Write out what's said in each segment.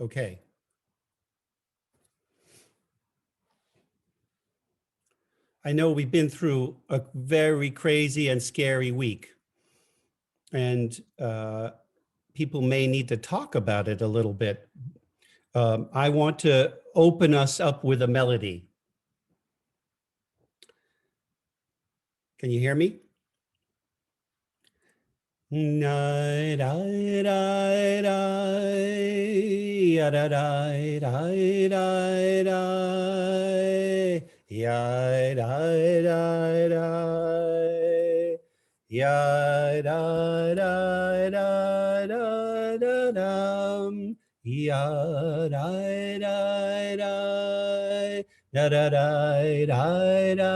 Okay. I know we've been through a very crazy and scary week, and people may need to talk about it a little bit. I want to open us up with a melody. Can you hear me? Ya da da da, ya da da da da dum, ya da da da da da, ya da da da da da,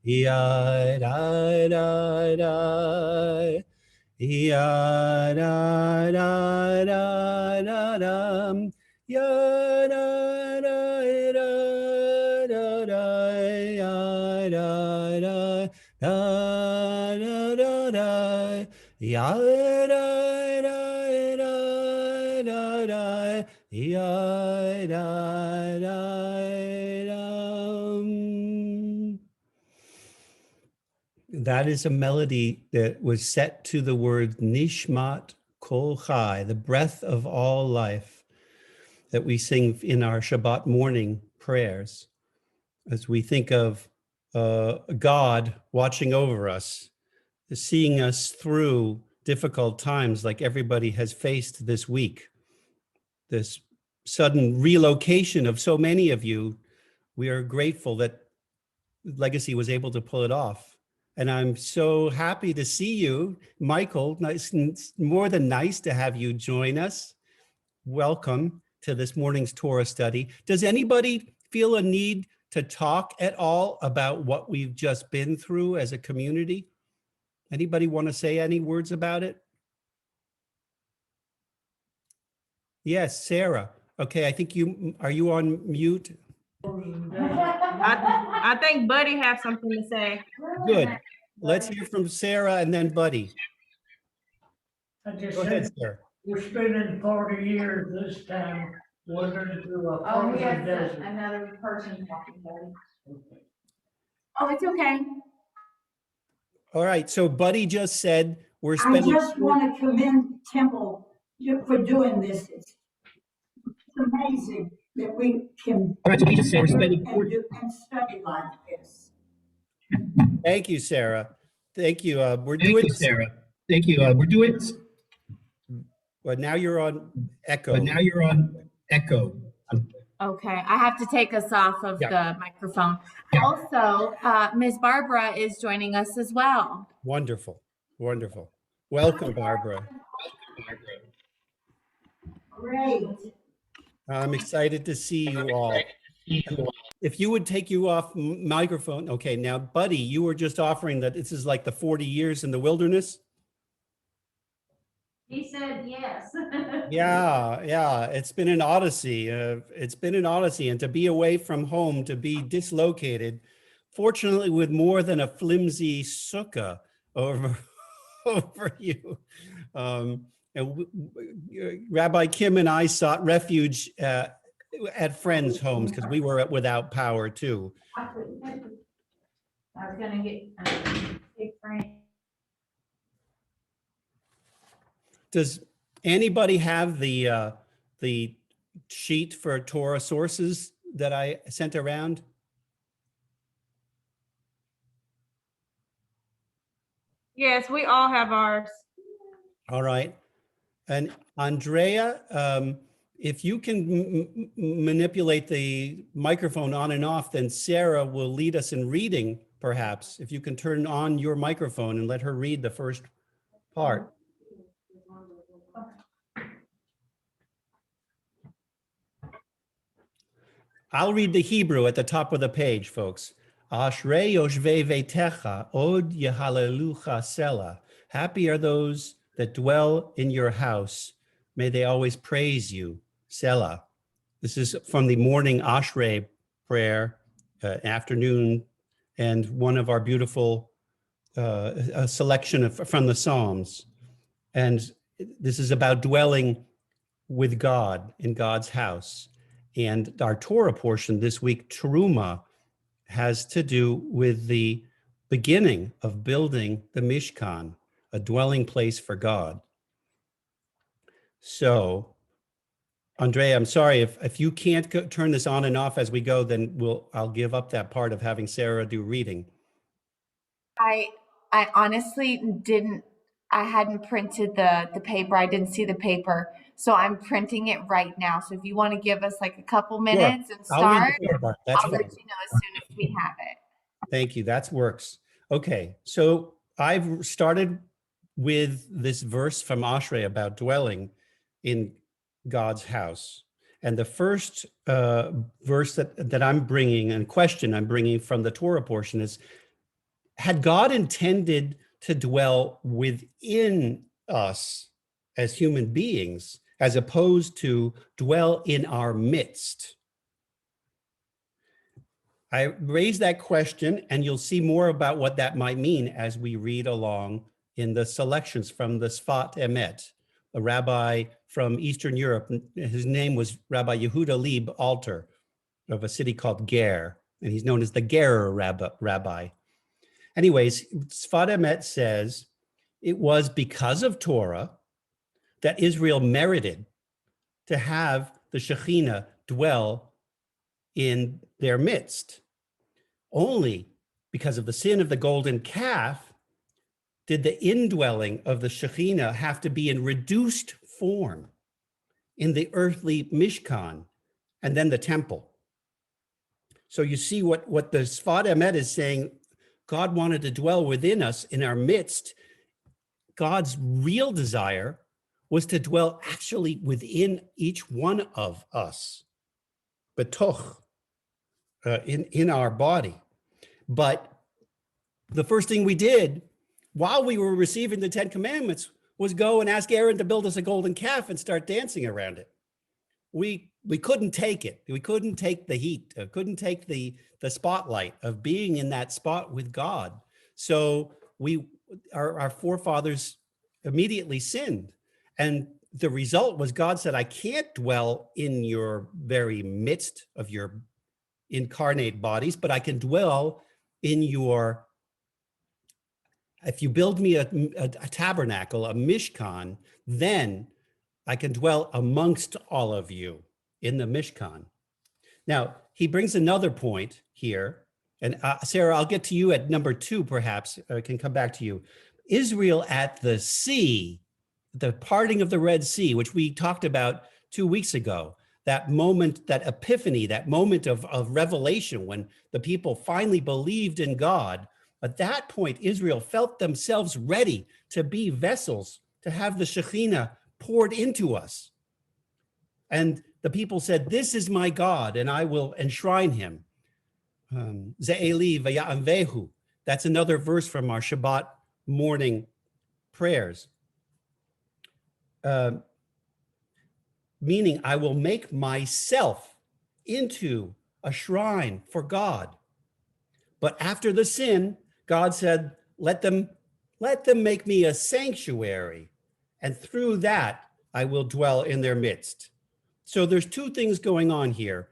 ya da da da da, ya da da. That is a melody that was set to the word Nishmat Kol Chai, the breath of all life, that we sing in our Shabbat morning prayers as we think of God watching over us, seeing us through difficult times like everybody has faced this week. This sudden relocation of so many of you, we are grateful that Legacy was able to pull it off. And I'm so happy to see you, Michael. Nice, more than nice to have you join us. Welcome to this morning's Torah study. Does anybody feel a need to talk at all about what we've just been through as a community? Anybody want to say any words about it? Yes, Sarah. Okay, I think are you on mute? I think Buddy has something to say. Good. Let's hear from Sarah and then Buddy. Go ahead, Sarah. We're spending 40 years this time wandering through a frozen desert. Another person talking, Buddy. Oh, it's okay. All right, so Buddy just said we're I spending. just want to commend Temple for doing this. It's amazing that we can. All right, so we just said we're spending and study like this. Thank you, Sarah. Thank you. We're Thank doing you, Sarah. Thank you. We're doing. Well, now you're on echo. But now you're on echo. Okay, I have to take us off of the microphone. Also, Ms. Barbara is joining us as well. Wonderful, wonderful. Welcome, Barbara. Great. I'm excited to see you all. If you would take you off microphone. Okay, now, Buddy, you were just offering that this is like the 40 years in the wilderness. He said yes. Yeah, it's been an odyssey. It's been an odyssey, and to be away from home, to be dislocated, fortunately with more than a flimsy sukkah over you. And Rabbi Kim and I sought refuge at friends' homes because we were without power too. I was gonna get big friend. Does anybody have the sheet for Torah sources that I sent around? Yes, we all have ours. All right. And Andrea, if you can manipulate the microphone on and off, then Sarah will lead us in reading, perhaps. If you can turn on your microphone and let her read the first part. I'll read the Hebrew at the top of the page, folks. Ashrei yoshvei veitecha od yehalelucha sela. Happy are those that dwell in your house. May they always praise you, Selah. This is from the morning Ashrei prayer, afternoon, and one of our beautiful a selection from the Psalms. And this is about dwelling with God in God's house. And our Torah portion this week, Terumah, has to do with the beginning of building the Mishkan, a dwelling place for God. So, Andrea, I'm sorry, if you can't turn this on and off as we go, then I'll give up that part of having Sarah do reading. I honestly I hadn't printed the paper. I didn't see the paper. So I'm printing it right now. So if you want to give us like a couple minutes and I'll read start, the Torah part. That's I'll fine. let you know as soon as we have it. Thank you. That works. Okay. So I've started with this verse from Ashrei about dwelling in God's house. And the first verse that I'm bringing and question I'm bringing from the Torah portion is, had God intended to dwell within us as human beings, as opposed to dwell in our midst? I raised that question, and you'll see more about what that might mean as we read along in the selections from the Sfat Emet, a rabbi from Eastern Europe. His name was Rabbi Yehuda Lieb Alter of a city called Ger, and he's known as the Gerer rabbi. Anyways, Sfat Emet says it was because of Torah that Israel merited to have the Shekhinah dwell in their midst. Only because of the sin of the golden calf did the indwelling of the Shekhinah have to be in reduced form in the earthly Mishkan and then the temple. So you see what the Sfat Emet is saying. God wanted to dwell within us in our midst. God's real desire was to dwell actually within each one of us, betoch, in our body. But the first thing we did while we were receiving the 10 Commandments was go and ask Aaron to build us a golden calf and start dancing around it. We couldn't take it. We couldn't take the heat. Couldn't take the spotlight of being in that spot with God. So our forefathers immediately sinned. And the result was God said, I can't dwell in your very midst of your incarnate bodies, but I can dwell in your, if you build me a tabernacle, a mishkan, then I can dwell amongst all of you in the mishkan. Now, he brings another point here, and Sarah, I'll get to you at number 2, perhaps, I can come back to you. Israel at the sea, the parting of the Red Sea, which we talked about 2 weeks ago, that moment, that epiphany, that moment of revelation when the people finally believed in God. At that point, Israel felt themselves ready to be vessels, to have the Shekhinah poured into us. And the people said, this is my God, and I will enshrine him. Ze'eli v'ya'amvehu. That's another verse from our Shabbat morning prayers. Meaning, I will make myself into a shrine for God. But after the sin, God said, let them make me a sanctuary. And through that, I will dwell in their midst. So there's 2 things going on here.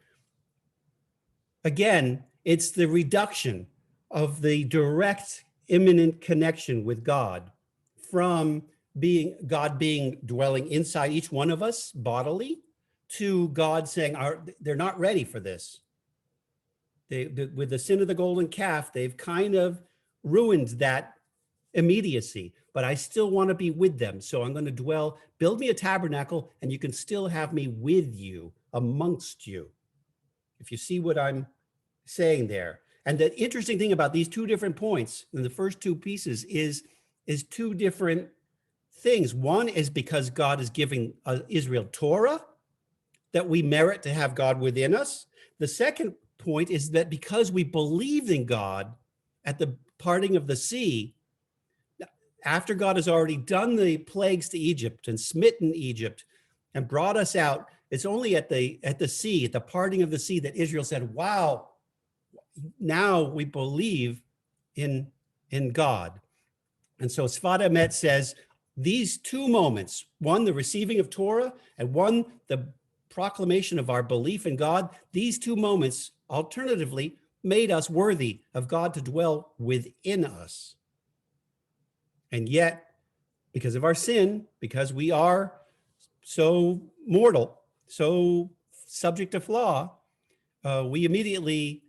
Again, it's the reduction of the direct, imminent connection with God from God being dwelling inside each one of us bodily, to God saying, they're not ready for this. With the sin of the golden calf, they've kind of ruined that immediacy, but I still want to be with them. So I'm going to build me a tabernacle, and you can still have me with you, amongst you. If you see what I'm saying there. And the interesting thing about these 2 different points in the first 2 pieces is 2 different things. One is because God is giving Israel Torah, that we merit to have God within us. The second point is that because we believed in God at the parting of the sea, after God has already done the plagues to Egypt and smitten Egypt and brought us out, it's only at the sea, at the parting of the sea, that Israel said, wow, now we believe in God. And so Sfat Emet says, these two moments, one, the receiving of Torah, and one, the proclamation of our belief in God, these two moments alternatively made us worthy of God to dwell within us. And yet, because of our sin, because we are so mortal, so subject to flaw, we immediately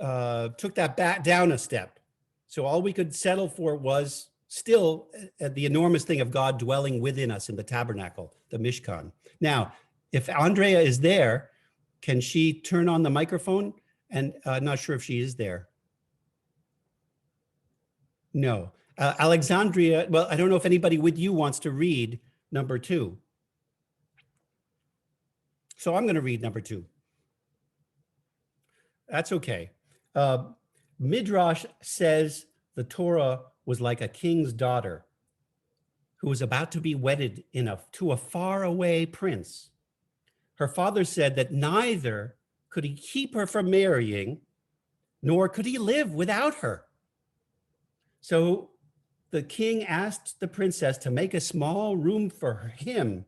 took that back down a step. So all we could settle for was still the enormous thing of God dwelling within us in the tabernacle, the Mishkan. Now, if Andrea is there, can she turn on the microphone? And I'm not sure if she is there. No. Alexandria, well, I don't know if anybody with you wants to read number 2. So I'm going to read number 2. That's okay. Midrash says the Torah was like a king's daughter who was about to be wedded to a faraway prince. Her father said that neither could he keep her from marrying, nor could he live without her. So the king asked the princess to make a small room for him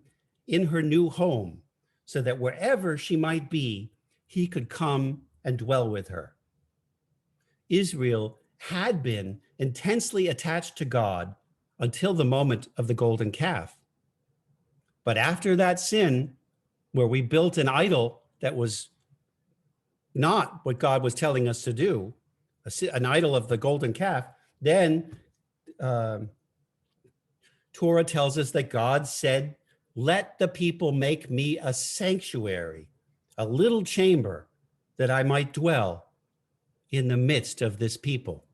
in her new home, so that wherever she might be, he could come and dwell with her. Israel had been intensely attached to God until the moment of the golden calf. But after that sin, where we built an idol that was not what God was telling us to do, an idol of the golden calf, then Torah tells us that God said, "Let the people make me a sanctuary, a little chamber that I might dwell in the midst of this people."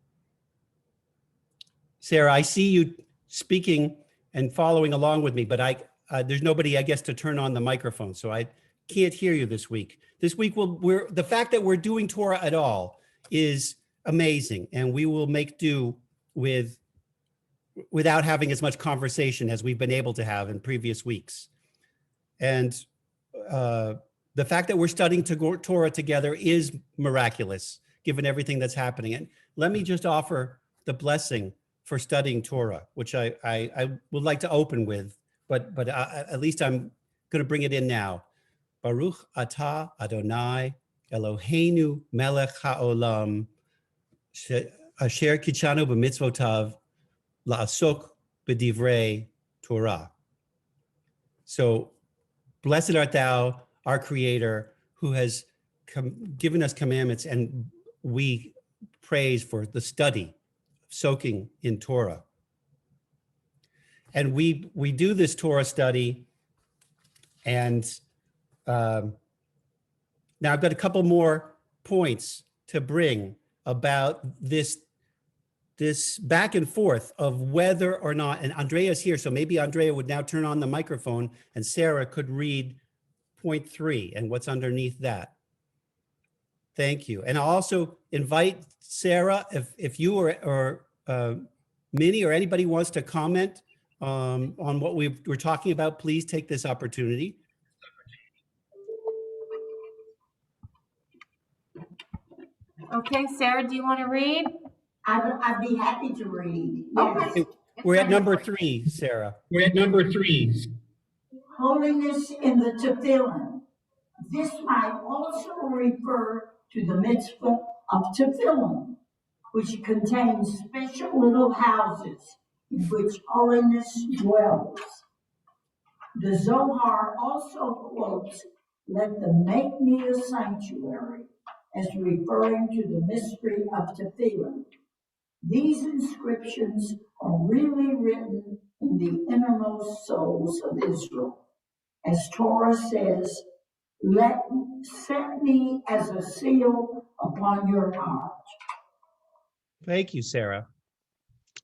Sarah, I see you speaking and following along with me, but there's nobody, I guess, to turn on the microphone, so I can't hear you this week. This week, the fact that we're doing Torah at all is amazing, and we will make do without having as much conversation as we've been able to have in previous weeks. And the fact that we're studying Torah together is miraculous, given everything that's happening. And let me just offer the blessing for studying Torah, which I would like to open with, but at least I'm going to bring it in now. Baruch atah Adonai Eloheinu melech haolam asher kitshanu b'mitzvotav la'asok b'divrei Torah. So blessed art thou, our creator, who has given us commandments, and we praise for the study, soaking in Torah. And we do this Torah study, and now I've got a couple more points to bring about this back and forth of whether or not, and Andrea's here, so maybe Andrea would now turn on the microphone and Sarah could read point 3 and what's underneath that. Thank you. And I'll also invite Sarah, if you or Minnie or anybody wants to comment on what we're talking about, please take this opportunity. Okay, Sarah, do you want to read? I'd be happy to read. Yes. Okay. We're at number 3, Sarah. We're at number 3. Holiness in the tefillin. This might also refer to the mitzvah of tefillin, which contains special little houses in which holiness dwells. The Zohar also quotes, "Let them make me a sanctuary," as referring to the mystery of tefillin. These inscriptions are really written in the innermost souls of Israel. As Torah says, set me as a seal upon your heart. Thank you, Sarah.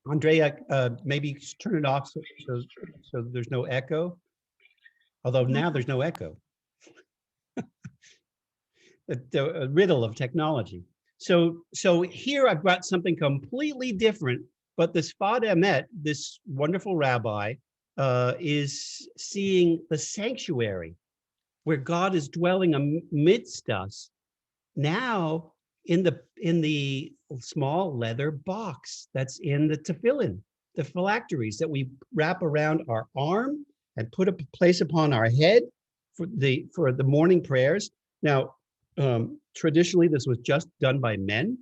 Andrea, maybe turn it off so there's no echo. Although now there's no echo. The riddle of technology. So here I've got something completely different, but the Sfad Emet, this wonderful rabbi, is seeing the sanctuary where God is dwelling amidst us now in the small leather box that's in the tefillin. the phylacteries that we wrap around our arm and put a place upon our head for the morning prayers. Now, traditionally, this was just done by men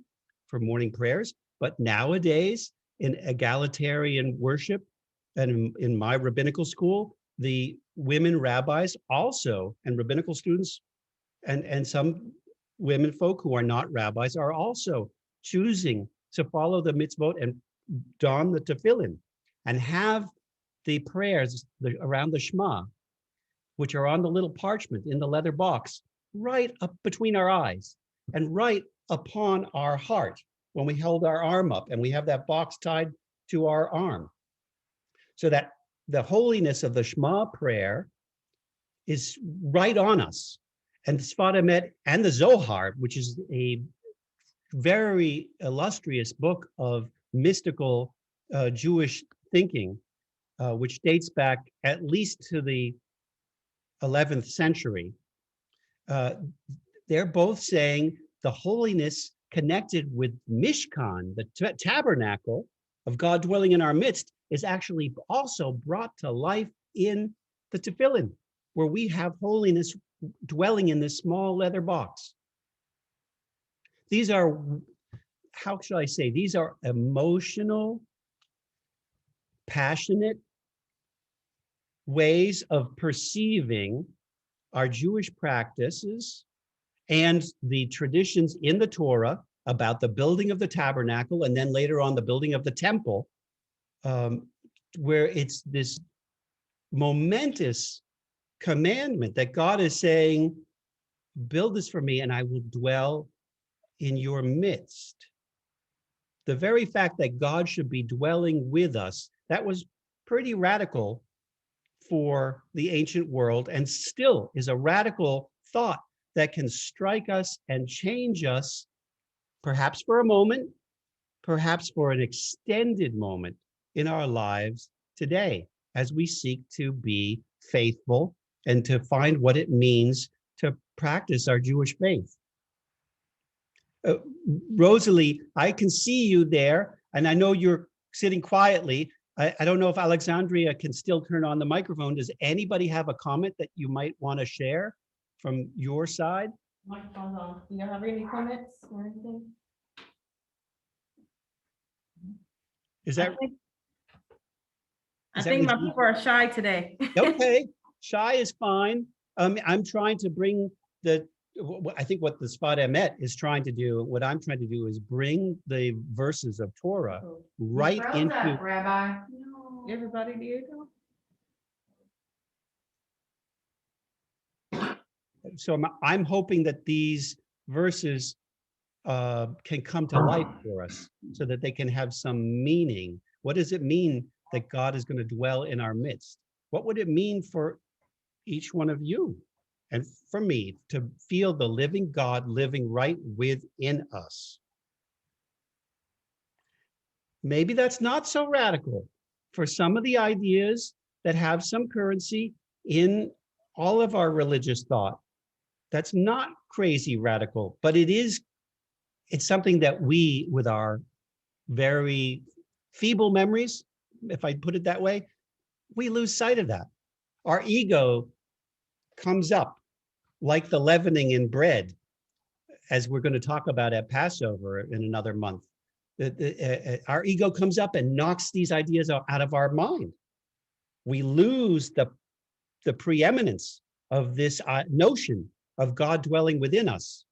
for morning prayers, but nowadays in egalitarian worship and in my rabbinical school, the women rabbis also, and rabbinical students, and some women folk who are not rabbis are also choosing to follow the mitzvot and don the tefillin and have the prayers around the Shema, which are on the little parchment in the leather box, right up between our eyes and right upon our heart when we hold our arm up and we have that box tied to our arm. So that the holiness of the Shema prayer is right on us. And the Sfat Emet and the Zohar, which is a very illustrious book of mystical Jewish thinking, which dates back at least to the 11th century, they're both saying the holiness connected with Mishkan, the tabernacle of God dwelling in our midst, is actually also brought to life in the tefillin, where we have holiness dwelling in this small leather box. These are, how should I say, these are emotional, passionate ways of perceiving our Jewish practices and the traditions in the Torah about the building of the tabernacle and then later on the building of the temple, where it's this momentous commandment that God is saying, build this for me and I will dwell in your midst. The very fact that God should be dwelling with us, that was pretty radical for the ancient world and still is a radical thought that can strike us and change us, perhaps for a moment, perhaps for an extended moment in our lives today, as we seek to be faithful and to find what it means to practice our Jewish faith. Rosalie, I can see you there, and I know you're sitting quietly. I don't know if Alexandria can still turn on the microphone. Does anybody have a comment that you might want to share from your side? Microphone's on. You don't have any comments or anything? Is that I think my people are shy today. okay? Shy is fine. I'm trying to bring I think what the Sfat Emet is trying to do, what I'm trying to do is bring the verses of Torah right into. Up, Rabbi. No. Everybody did. So I'm hoping that these verses can come to life for us so that they can have some meaning. What does it mean that God is going to dwell in our midst? What would it mean for each one of you and for me to feel the living God living right within us? Maybe that's not so radical for some of the ideas that have some currency in all of our religious thought. That's not crazy radical, but it's something that we, with our very feeble memories, if I put it that way, we lose sight of that. Our ego comes up like the leavening in bread, as we're going to talk about at Passover in another month. Our ego comes up and knocks these ideas out of our mind. We lose the preeminence of this notion of God dwelling within us.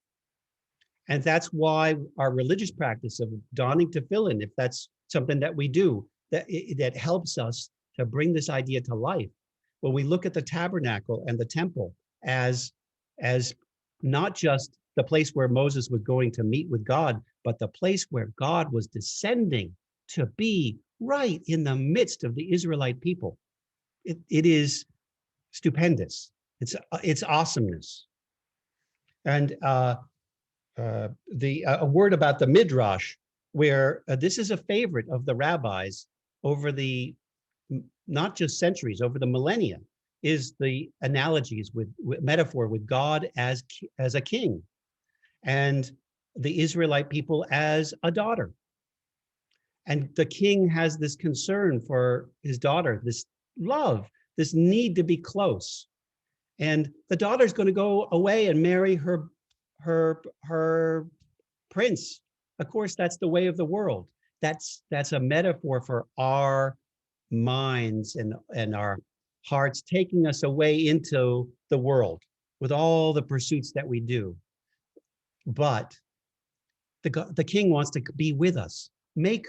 And that's why our religious practice of donning tefillin, if that's something that we do, that helps us to bring this idea to life. When we look at the tabernacle and the temple as not just the place where Moses was going to meet with God, but the place where God was descending to be right in the midst of the Israelite people. It is stupendous. It's awesomeness. And a word about the Midrash, where this is a favorite of the rabbis over the, not just centuries, over the millennia, is the analogies with metaphor with God as a king and the Israelite people as a daughter. And the king has this concern for his daughter, this love, this need to be close. And the daughter's going to go away and marry her prince. Of course, that's the way of the world. That's a metaphor for our minds and our hearts taking us away into the world with all the pursuits that we do. But the king wants to be with us. Make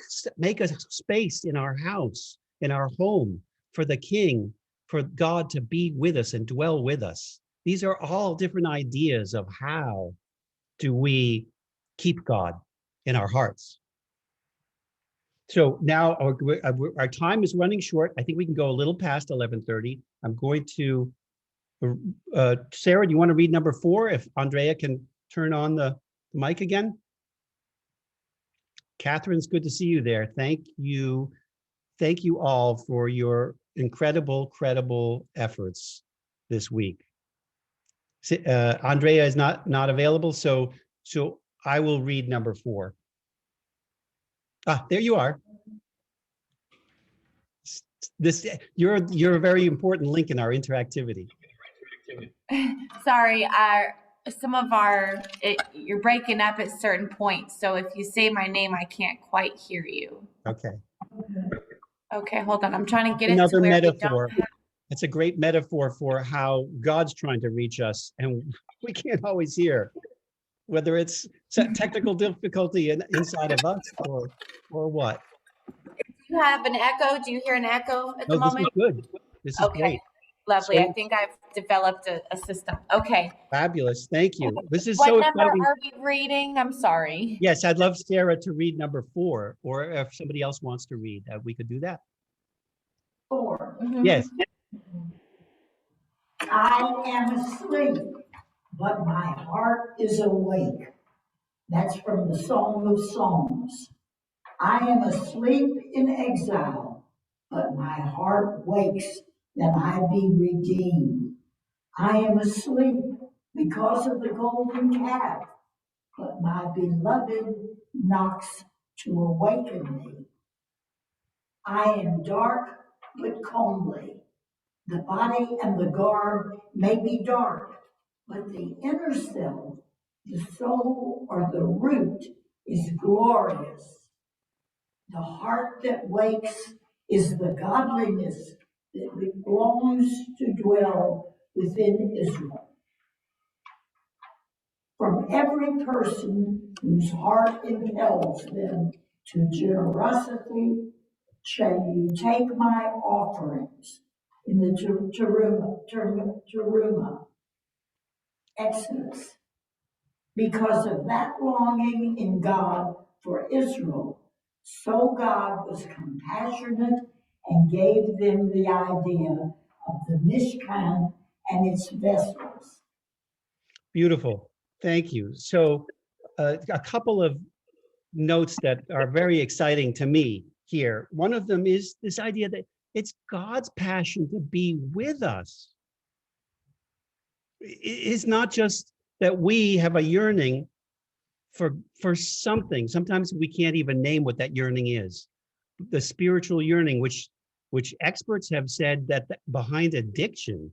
a space in our house, in our home, for the king, for God to be with us and dwell with us. These are all different ideas of how do we keep God in our hearts. So now our time is running short. I think we can go a little past 11:30. I'm going to, Sarah, do you want to read number 4? If Andrea can turn on the mic again. Catherine's good to see you there. Thank you. Thank you all for your credible efforts this week. Andrea is not available, so I will read number 4. There you are. You're a very important link in our interactivity. Sorry, you're breaking up at certain points. So if you say my name, I can't quite hear you. Okay. Okay, hold on. I'm trying to get Another it to where metaphor. It's a great metaphor for how God's trying to reach us, and we can't always hear, whether it's technical difficulty inside of us or what. Do you have an echo? Do you hear an echo at the moment? This is good. This is great. Lovely. So, I think I've developed a system. Okay. Fabulous. Thank you. This is what so number exciting. are we reading? I'm sorry. Yes, I'd love Sarah to read number 4, or if somebody else wants to read, we could do that. 4. Mhm. Yes. I am asleep, but my heart is awake. That's from the Song of Songs. I am asleep in exile, but my heart wakes that I be redeemed. I am asleep because of the golden calf, but my beloved knocks to awaken me. I am dark but comely. The body and the garb may be dark, but the inner self, the soul or the root, is glorious. The heart that wakes is the godliness that belongs to dwell within Israel. From every person whose heart impels them to generosity, shall you take my offerings. In the Terumah, Exodus. Because of that longing in God for Israel, so God was compassionate and gave them the idea of the Mishkan and its vessels. Beautiful. Thank you. So a couple of notes that are very exciting to me here. One of them is this idea that it's God's passion to be with us. It's not just that we have a yearning for something. Sometimes we can't even name what that yearning is. The spiritual yearning, which experts have said that behind addiction,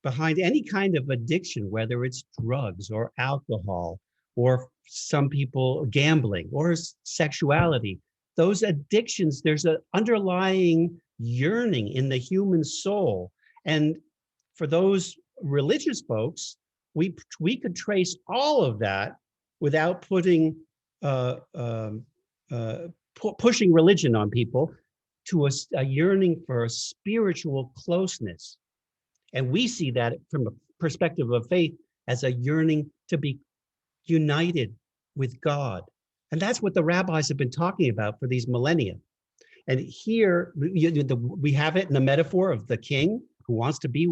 behind any kind of addiction, whether it's drugs or alcohol, or some people gambling or sexuality, those addictions, there's an underlying yearning in the human soul. And for those religious folks, we could trace all of that without putting pushing religion on people to a yearning for a spiritual closeness. And we see that from a perspective of faith as a yearning to be united with God. And that's what the rabbis have been talking about for these millennia. And here we have it in the metaphor of the king who wants to be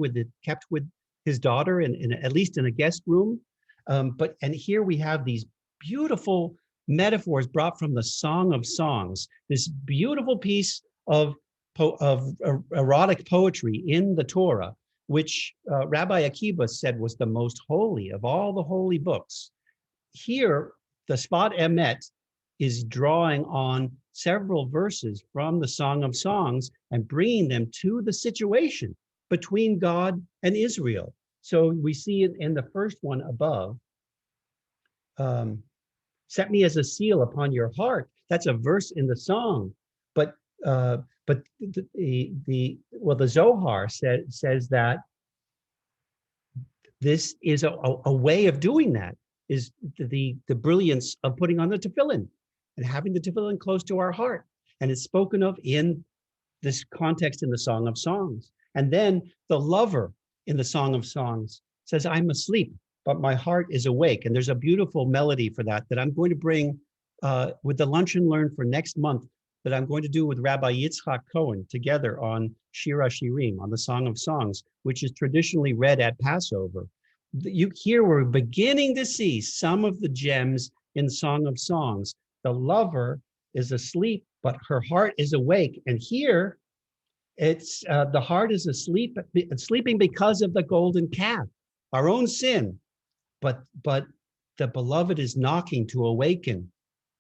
kept with his daughter in at least in a guest room. And here we have these beautiful metaphors brought from the Song of Songs, this beautiful piece of erotic poetry in the Torah, which Rabbi Akiva said was the most holy of all the holy books. Here, the Sfat Emet is drawing on several verses from the Song of Songs and bringing them to the situation between God and Israel. So we see it in the first one above. Set me as a seal upon your heart. That's a verse in the song, but the Zohar says that this is a way of doing that, is the brilliance of putting on the tefillin and having the tefillin close to our heart. And it's spoken of in this context in the Song of Songs. And then the lover in the Song of Songs says, I'm asleep, but my heart is awake. And there's a beautiful melody for that I'm going to bring with the Lunch and Learn for next month, that I'm going to do with Rabbi Yitzchak Cohen together on Shira Shirim, on the Song of Songs, which is traditionally read at Passover. Here we're beginning to see some of the gems in Song of Songs. The lover is asleep, but her heart is awake. And here it's the heart is asleep, sleeping because of the golden calf, our own sin. But the beloved is knocking to awaken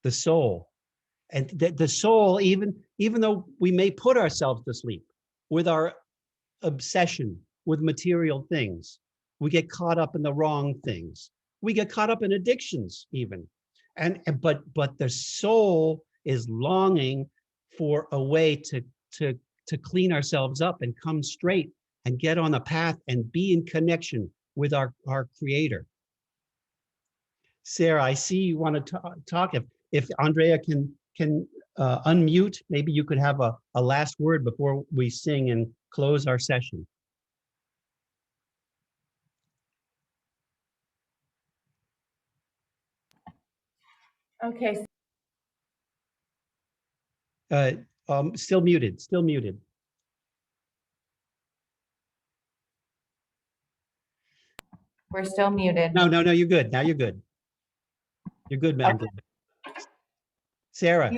the soul. And the soul, even though we may put ourselves to sleep with our obsession with material things, we get caught up in the wrong things. We get caught up in addictions even. But the soul is longing for a way to clean ourselves up and come straight and get on a path and be in connection with our Creator. Sarah, I see you want to talk. If Andrea can unmute, maybe you could have a last word before we sing and close our session. Okay. Still muted. We're still muted. No, you're good. Now you're good. You're good, ma'am. Okay. Sarah.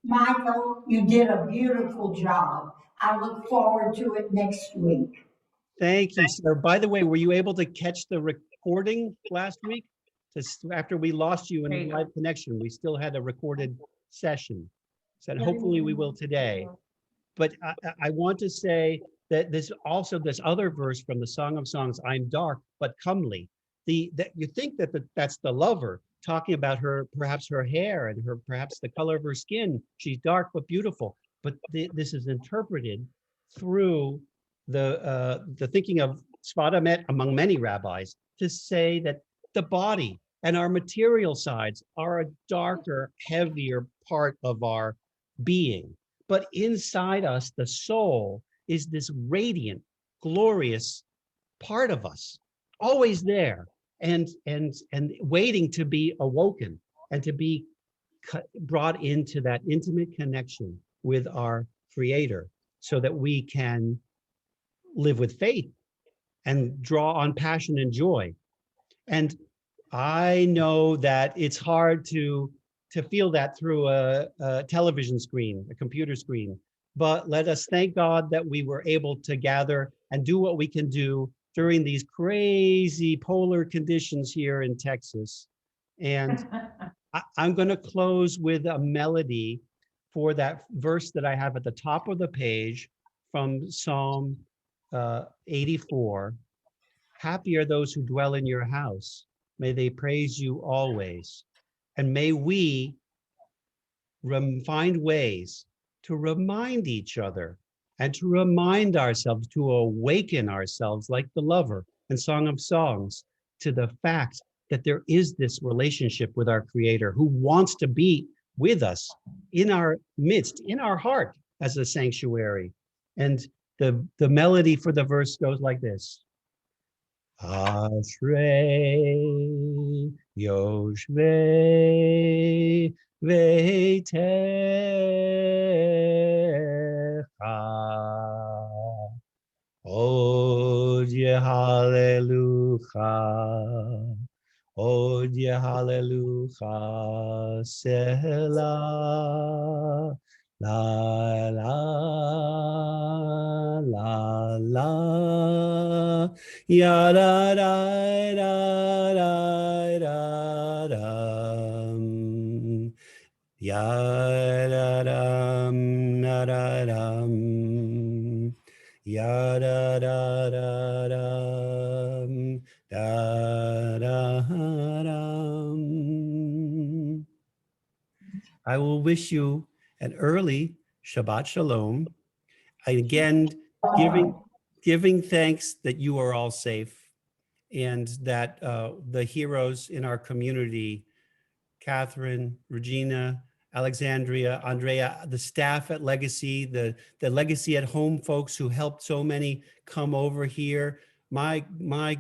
Michael, you did a beautiful job. I look forward to it next week. Thank you, sir. By the way, were you able to catch the recording last week? After we lost you in the live connection, we still had a recorded session. So hopefully we will today. But I want to say that this other verse from the Song of Songs, I'm dark but comely. That you think that's the lover talking about perhaps her hair and perhaps the color of her skin. She's dark but beautiful. But this is interpreted through the thinking of Sfat Emet among many rabbis to say that the body and our material sides are a darker, heavier part of our being. But inside us, the soul is this radiant, glorious part of us, always there and waiting to be awoken and to be brought into that intimate connection with our Creator so that we can live with faith and draw on passion and joy. And I know that it's hard to feel that through a television screen, a computer screen, but let us thank God that we were able to gather and do what we can do during these crazy polar conditions here in Texas. And I'm going to close with a melody for that verse that I have at the top of the page from Psalm 84. Happy are those who dwell in your house. May they praise you always. And may we find ways to remind each other and to remind ourselves, to awaken ourselves like the lover in Song of Songs to the fact that there is this relationship with our Creator who wants to be with us in our midst, in our heart as a sanctuary. And the melody for the verse goes like this. Ashrei Yoshvei Veitecha Od Hallelujah Od Hallelujah Selah La la la la ya da da da da da Ya da da da dum, da da dum. I will wish you an early Shabbat Shalom. Again, giving thanks that you are all safe and that the heroes in our community, Catherine, Regina, Alexandria, Andrea, the staff at Legacy, the Legacy at Home folks who helped so many come over here. My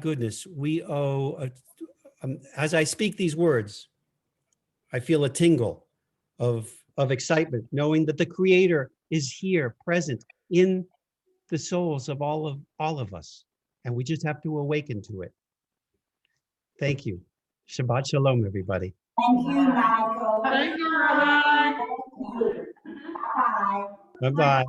goodness, we owe, as I speak these words, I feel a tingle of excitement, knowing that the Creator is here, present in the souls of all of us. And we just have to awaken to it. Thank you. Shabbat Shalom, everybody. Thank you, Michael. Thank you, Rabbi. Bye. Bye-bye.